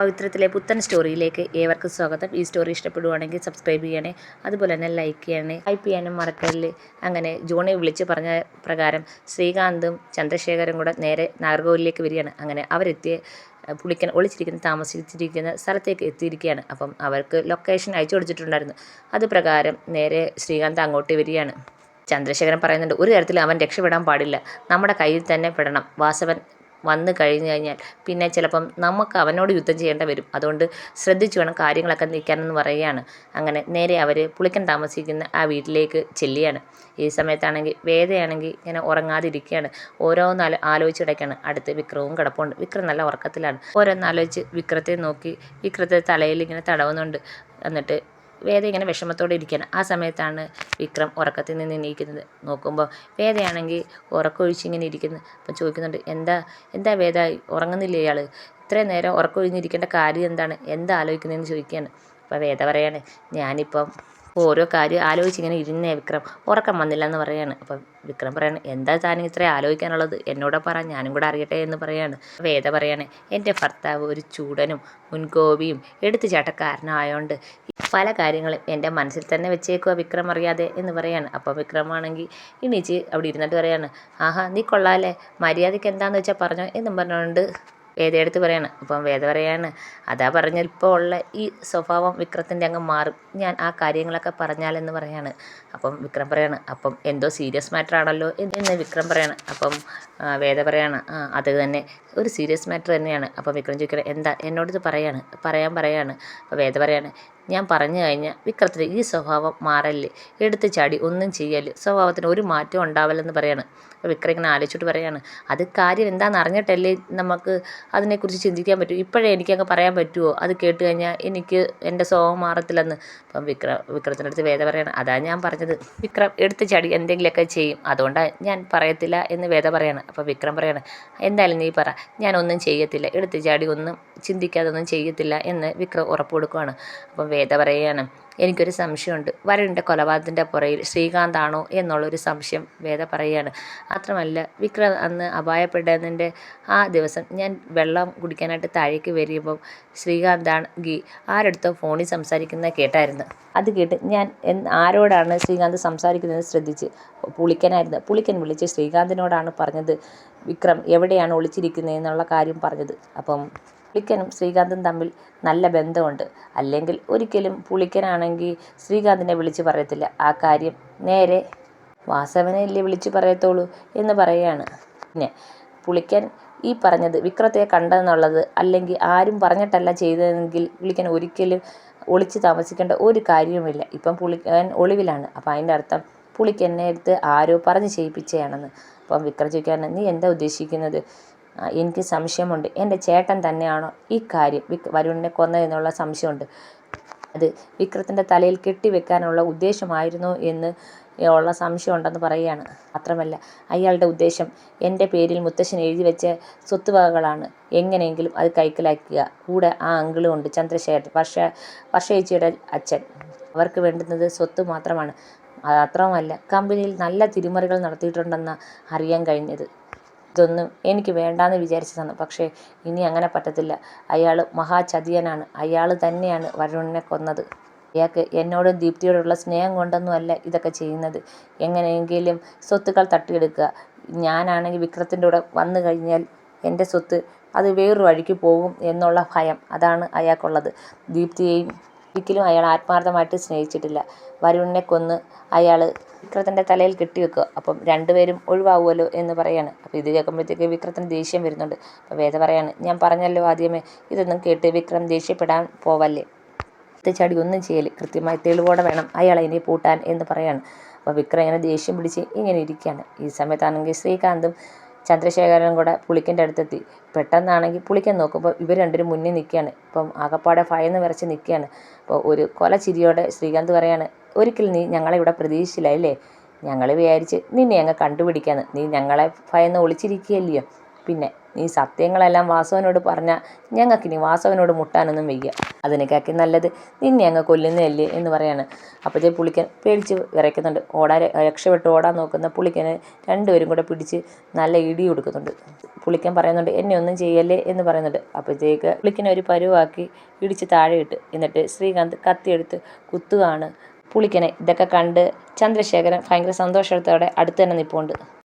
പവിത്രത്തിലെ പുത്തൻ സ്റ്റോറിയിലേക്ക് ഏവർക്കും സ്വാഗതം. ഈ സ്റ്റോറി ഇഷ്ടപ്പെടുവാണെങ്കിൽ സബ്സ്ക്രൈബ് ചെയ്യണേ, അതുപോലെ തന്നെ ലൈക്ക് ചെയ്യണേ, ടൈപ്പ് ചെയ്യാനും മറക്കല്ലേ. അങ്ങനെ ജോണി വിളിച്ച് പറഞ്ഞ പ്രകാരം ശ്രീകാന്തും ചന്ദ്രശേഖരും കൂടെ നേരെ നാഗർകോവിലേക്ക് വരികയാണ്. അങ്ങനെ അവരെത്തിയ പുള്ളിക്കൻ താമസിച്ചിരിക്കുന്ന സ്ഥലത്തേക്ക് എത്തിയിരിക്കുകയാണ്. അപ്പം അവർക്ക് ലൊക്കേഷൻ അയച്ചു കൊടുത്തിട്ടുണ്ടായിരുന്നു. അത് പ്രകാരം നേരെ ശ്രീകാന്ത് അങ്ങോട്ട് വരികയാണ്. ചന്ദ്രശേഖരൻ പറയുന്നുണ്ട്, ഒരു തരത്തിലും അവൻ രക്ഷപ്പെടാൻ പാടില്ല, നമ്മുടെ കയ്യിൽ തന്നെ പെടണം. വാസവൻ വന്നു കഴിഞ്ഞു കഴിഞ്ഞാൽ പിന്നെ ചിലപ്പം നമുക്ക് അവനോട് യുദ്ധം ചെയ്യേണ്ടി വരും. അതുകൊണ്ട് ശ്രദ്ധിച്ചു വേണം കാര്യങ്ങളൊക്കെ നിൽക്കാനെന്ന് പറയുകയാണ്. അങ്ങനെ നേരെ അവർ പുളിക്കൻ താമസിക്കുന്ന ആ വീട്ടിലേക്ക് ചെല്ലുകയാണ്. ഈ സമയത്താണെങ്കിൽ വേദയാണെങ്കിൽ ഇങ്ങനെ ഉറങ്ങാതിരിക്കുകയാണ്. ഓരോന്ന് ആലോചിച്ച് കിടക്കുകയാണ്. അടുത്ത് വിക്രവും കിടപ്പുണ്ട്. വിക്രം നല്ല ഉറക്കത്തിലാണ്. ഓരോന്നാലോചിച്ച് വിക്രത്തെ നോക്കി വിക്രത്തെ തലയിൽ ഇങ്ങനെ തടവുന്നുണ്ട്. എന്നിട്ട് വേദ ഇങ്ങനെ വിഷമത്തോടെ ഇരിക്കുകയാണ്. ആ സമയത്താണ് വിക്രം ഉറക്കത്തിൽ നിന്ന് എണീക്കുന്നത്. നോക്കുമ്പോൾ വേദയാണെങ്കിൽ ഉറക്കമൊഴിച്ചിങ്ങനെ ഇരിക്കുന്നു. അപ്പം ചോദിക്കുന്നുണ്ട്, എന്താ വേദ, ഉറങ്ങുന്നില്ലേ ഇയാൾ? ഇത്രയും നേരം ഉറക്കമൊഴിഞ്ഞിരിക്കേണ്ട കാര്യം എന്താണ്? എന്താ ആലോചിക്കുന്നതെന്ന് ചോദിക്കുകയാണ്. അപ്പോൾ വേദ പറയാണ്, ഞാനിപ്പം ഓരോ കാര്യം ആലോചിച്ചിങ്ങനെ ഇരുന്നേ വിക്രം, ഉറക്കം വന്നില്ല എന്ന് പറയാണ്. അപ്പം വിക്രം പറയാണ്, എന്താ താനും ഇത്രയും ആലോചിക്കാനുള്ളത്? എന്നോട് പറ, ഞാനും കൂടെ അറിയട്ടെ എന്ന് പറയാണ്. വേദ പറയാണ്, എൻ്റെ ഭർത്താവ് ഒരു ചൂടനും മുൻകോപിയും എടുത്തുചാട്ടക്കാരനായോണ്ട് പല കാര്യങ്ങളും എൻ്റെ മനസ്സിൽ തന്നെ വെച്ചേക്കുക വിക്രം അറിയാതെ എന്ന് പറയാണ്. അപ്പം വിക്രമാണെങ്കിൽ എണീച്ച് അവിടെ ഇരുന്നിട്ട് പറയാണ്, ആഹാ നീ കൊള്ളാല്ലേ, മര്യാദയ്ക്ക് എന്താണെന്ന് വെച്ചാൽ പറഞ്ഞോ എന്നും പറഞ്ഞുകൊണ്ട് വേദയെടുത്ത് പറയാണ്. അപ്പം വേദ പറയാണ്, അതാ പറഞ്ഞാൽ ഇപ്പോൾ ഉള്ള ഈ സ്വഭാവം വിക്രത്തിൻ്റെ അങ്ങ് മാറും, ഞാൻ ആ കാര്യങ്ങളൊക്കെ പറഞ്ഞാലെന്ന് പറയാണ്. അപ്പം വിക്രം പറയാണ്, അപ്പം എന്തോ സീരിയസ് മാറ്റർ ആണല്ലോ എന്ന് വിക്രം പറയാണ്. അപ്പം വേദ പറയാണ്, അത് തന്നെ, ഒരു സീരിയസ് മാറ്റർ തന്നെയാണ്. അപ്പം വിക്രം ചോദിക്കണം, എന്താ എന്നോടിത് പറയാണ്. അപ്പോൾ വേദ പറയാണ്, ഞാൻ പറഞ്ഞു കഴിഞ്ഞാൽ വിക്രത്തിന് ഈ സ്വഭാവം മാറല്ലേ, എടുത്ത് ചാടി ഒന്നും ചെയ്യല്, സ്വഭാവത്തിന് ഒരു മാറ്റം ഉണ്ടാവില്ലെന്ന് പറയാണ്. അപ്പോൾ വിക്രം ഇങ്ങനെ ആലോചിച്ചിട്ട് പറയാണ്, അത് കാര്യം എന്താണെന്ന് അറിഞ്ഞിട്ടല്ലേ നമുക്ക് അതിനെക്കുറിച്ച് ചിന്തിക്കാൻ പറ്റൂ, ഇപ്പോഴേ എനിക്കങ്ങ് പറയാൻ പറ്റുമോ? അത് കേട്ട് കഴിഞ്ഞാൽ എനിക്ക് എൻ്റെ സ്വഭാവം മാറത്തില്ലെന്ന്. അപ്പം വിക്രത്തിൻ്റെ അടുത്ത് വേദ പറയണം, അതാ ഞാൻ പറഞ്ഞത്, വിക്രം എടുത്ത് ചാടി എന്തെങ്കിലുമൊക്കെ ചെയ്യും, അതുകൊണ്ടാണ് ഞാൻ പറയത്തില്ല എന്ന് വേദ പറയാണ്. അപ്പോൾ വിക്രം പറയാണ്, എന്തായാലും നീ പറ, ഞാനൊന്നും ചെയ്യത്തില്ല, എടുത്ത് ചാടി ഒന്നും ചിന്തിക്കാതെ ഒന്നും ചെയ്യത്തില്ല എന്ന് വിക്രം ഉറപ്പ് കൊടുക്കുകയാണ്. അപ്പം വേദ പറയുകയാണ്, എനിക്കൊരു സംശയമുണ്ട്, വരുണിൻ്റെ കൊലപാതകത്തിൻ്റെ പുറയിൽ ശ്രീകാന്താണോ എന്നുള്ളൊരു സംശയം വേദ പറയുകയാണ്. മാത്രമല്ല വിക്രം അന്ന് അപായപ്പെട്ടതിൻ്റെ ആ ദിവസം ഞാൻ വെള്ളം കുടിക്കാനായിട്ട് താഴേക്ക് വരുമ്പം ശ്രീകാന്താണെങ്കിൽ ആരടുത്തോ ഫോണിൽ സംസാരിക്കുന്നത് കേട്ടായിരുന്നു. അത് കേട്ട് ഞാൻ ആരോടാണ് ശ്രീകാന്ത് സംസാരിക്കുന്നത് ശ്രദ്ധിച്ച് പുളിക്കൻ വിളിച്ച് ശ്രീകാന്തിനോടാണ് പറഞ്ഞത് വിക്രം എവിടെയാണ് ഒളിച്ചിരിക്കുന്നത് എന്നുള്ള കാര്യം പറഞ്ഞത്. അപ്പം പുളിക്കനും ശ്രീകാന്തും തമ്മിൽ നല്ല ബന്ധമുണ്ട്, അല്ലെങ്കിൽ ഒരിക്കലും പുളിക്കനാണെങ്കിൽ ശ്രീകാന്തിനെ വിളിച്ച് പറയത്തില്ല, ആ കാര്യം നേരെ വാസവനല്ലേ വിളിച്ച് പറയത്തുള്ളൂ എന്ന് പറയുകയാണ്. പിന്നെ പുളിക്കൻ ഈ പറഞ്ഞത് വിക്രത്തെ കണ്ടെന്നുള്ളത് അല്ലെങ്കിൽ ആരും പറഞ്ഞിട്ടല്ല ചെയ്തതെങ്കിൽ പുളിക്കൻ ഒരിക്കലും ഒളിച്ച് താമസിക്കേണ്ട ഒരു കാര്യവുമില്ല. ഇപ്പം പുളിക്കൻ ഒളിവിലാണ്, അപ്പം അതിൻ്റെ അർത്ഥം പുളിക്കനെ അടുത്ത് ആരോ പറഞ്ഞ് ചെയ്യിപ്പിച്ചതാണെന്ന്. അപ്പം വിക്രം ചോദിക്കാണ്, നീ എന്താ ഉദ്ദേശിക്കുന്നത്? എനിക്ക് സംശയമുണ്ട്, എൻ്റെ ചേട്ടൻ തന്നെയാണോ ഈ കാര്യം വരുണിനെ കൊന്നതെന്നുള്ള സംശയമുണ്ട്, അത് വിക്രത്തിൻ്റെ തലയിൽ കെട്ടിവെക്കാനുള്ള ഉദ്ദേശമായിരുന്നു എന്ന് ഉള്ള സംശയമുണ്ടെന്ന് പറയുകയാണ്. മാത്രമല്ല അയാളുടെ ഉദ്ദേശം എൻ്റെ പേരിൽ മുത്തശ്ശൻ എഴുതി വെച്ച സ്വത്തുവകകളാണ്, എങ്ങനെയെങ്കിലും അത് കൈക്കലാക്കുക. കൂടെ ആ അങ്കിളും ഉണ്ട്, ചന്ദ്രശേഖരൻ, വർഷേച്ചിയുടെ അച്ഛൻ. അവർക്ക് വേണ്ടുന്നത് സ്വത്ത് മാത്രമാണ്. മാത്രമല്ല കമ്പനിയിൽ നല്ല തിരിമറികൾ നടത്തിയിട്ടുണ്ടെന്ന് അറിയാൻ കഴിഞ്ഞത്. ഇതൊന്നും എനിക്ക് വേണ്ടാന്ന് വിചാരിച്ചതാണ്, പക്ഷേ ഇനി അങ്ങനെ പറ്റത്തില്ല. അയാൾ മഹാചതിയനാണ്, അയാൾ തന്നെയാണ് വരുണിനെ കൊന്നത്. അയാൾക്ക് എന്നോടും ദീപ്തിയോടുള്ള സ്നേഹം കൊണ്ടൊന്നും അല്ല ഇതൊക്കെ ചെയ്യുന്നത്, എങ്ങനെയെങ്കിലും സ്വത്തുക്കൾ തട്ടിയെടുക്കുക. ഞാനാണെങ്കിൽ വിക്രത്തിൻ്റെ കൂടെ വന്നു കഴിഞ്ഞാൽ എൻ്റെ സ്വത്ത് അത് വേറൊരു വഴിക്ക് പോകും എന്നുള്ള ഭയം, അതാണ് അയാൾക്കുള്ളത്. ദീപ്തിയെയും ഒരിക്കലും അയാൾ ആത്മാർത്ഥമായിട്ട് സ്നേഹിച്ചിട്ടില്ല. വരുണിനെ കൊന്ന് അയാൾ വിക്രത്തിൻ്റെ തലയിൽ കെട്ടിവെക്കുക, അപ്പം രണ്ടുപേരും ഒഴിവാകുമല്ലോ എന്ന് പറയാണ്. അപ്പോൾ ഇത് കേൾക്കുമ്പോഴത്തേക്ക് വിക്രത്തിന് ദേഷ്യം വരുന്നുണ്ട്. അപ്പോൾ വേദ പറയാണ്, ഞാൻ പറഞ്ഞല്ലോ ആദ്യമേ, ഇതൊന്നും കേട്ട് വിക്രം ദേഷ്യപ്പെടാൻ പോവല്ലേ, ചാടി ഒന്നും ചെയ്യല്, കൃത്യമായി തെളിവോടെ വേണം അയാളെ ഇനി പൂട്ടാൻ എന്ന് പറയാണ്. അപ്പോൾ വിക്രം ഇങ്ങനെ ദേഷ്യം പിടിച്ച് ഇങ്ങനെ ഇരിക്കുകയാണ്. ഈ സമയത്താണെങ്കിൽ ശ്രീകാന്തും ചന്ദ്രശേഖരനും കൂടെ പുളിക്കൻ്റെ അടുത്തെത്തി. പെട്ടെന്നാണെങ്കിൽ പുളിക്കൻ നോക്കുമ്പോൾ ഇവർ രണ്ടുപേരും മുന്നിൽ നിൽക്കുകയാണ്. ഇപ്പം ആകപ്പാടെ ഭയന്ന് വിറച്ച് നിൽക്കുകയാണ്. അപ്പോൾ ഒരു കൊല ചിരിയോടെ ശ്രീകാന്ത് പറയാണ്, ഒരിക്കലും നീ ഞങ്ങളെ ഇവിടെ പ്രതീക്ഷിച്ചില്ല അല്ലേ, ഞങ്ങൾ വിചാരിച്ച് നിന്നെ അങ്ങ് കണ്ടുപിടിക്കാന്ന്, നീ ഞങ്ങളെ ഭയന്ന് ഒളിച്ചിരിക്കുകയല്ലയോ, പിന്നെ നീ സത്യങ്ങളെല്ലാം വാസവനോട് പറഞ്ഞാൽ ഞങ്ങൾക്കിനി വാസവനോട് മുട്ടാനൊന്നും വയ്യ. അതിനേക്കാക്കി നല്ലത് നിന്നെ അങ്ങ് കൊല്ലുന്നതല്ലേ എന്ന് പറയാണ്. അപ്പോഴത്തെ പുള്ളിക്കൻ പേടിച്ച് വിറയ്ക്കുന്നുണ്ട്. രക്ഷപ്പെട്ട് ഓടാൻ നോക്കുന്ന പുള്ളിക്കനെ രണ്ടുപേരും കൂടെ പിടിച്ച് നല്ല ഇടി കൊടുക്കുന്നുണ്ട്. പുള്ളിക്കൻ പറയുന്നുണ്ട് എന്നെ ഒന്നും ചെയ്യല്ലേ എന്ന് പറയുന്നുണ്ട്. അപ്പോഴത്തേക്ക് പുള്ളിക്കനെ ഒരു പരുവാക്കി ഇടിച്ച് താഴെ ഇട്ട് എന്നിട്ട് ശ്രീകാന്ത് കത്തിയെടുത്ത് കുത്തുകയാണ് പുള്ളിക്കനെ. ഇതൊക്കെ കണ്ട് ചന്ദ്രശേഖരൻ ഭയങ്കര സന്തോഷത്തോടെ അടുത്ത് തന്നെ നിൽപ്പുണ്ട്.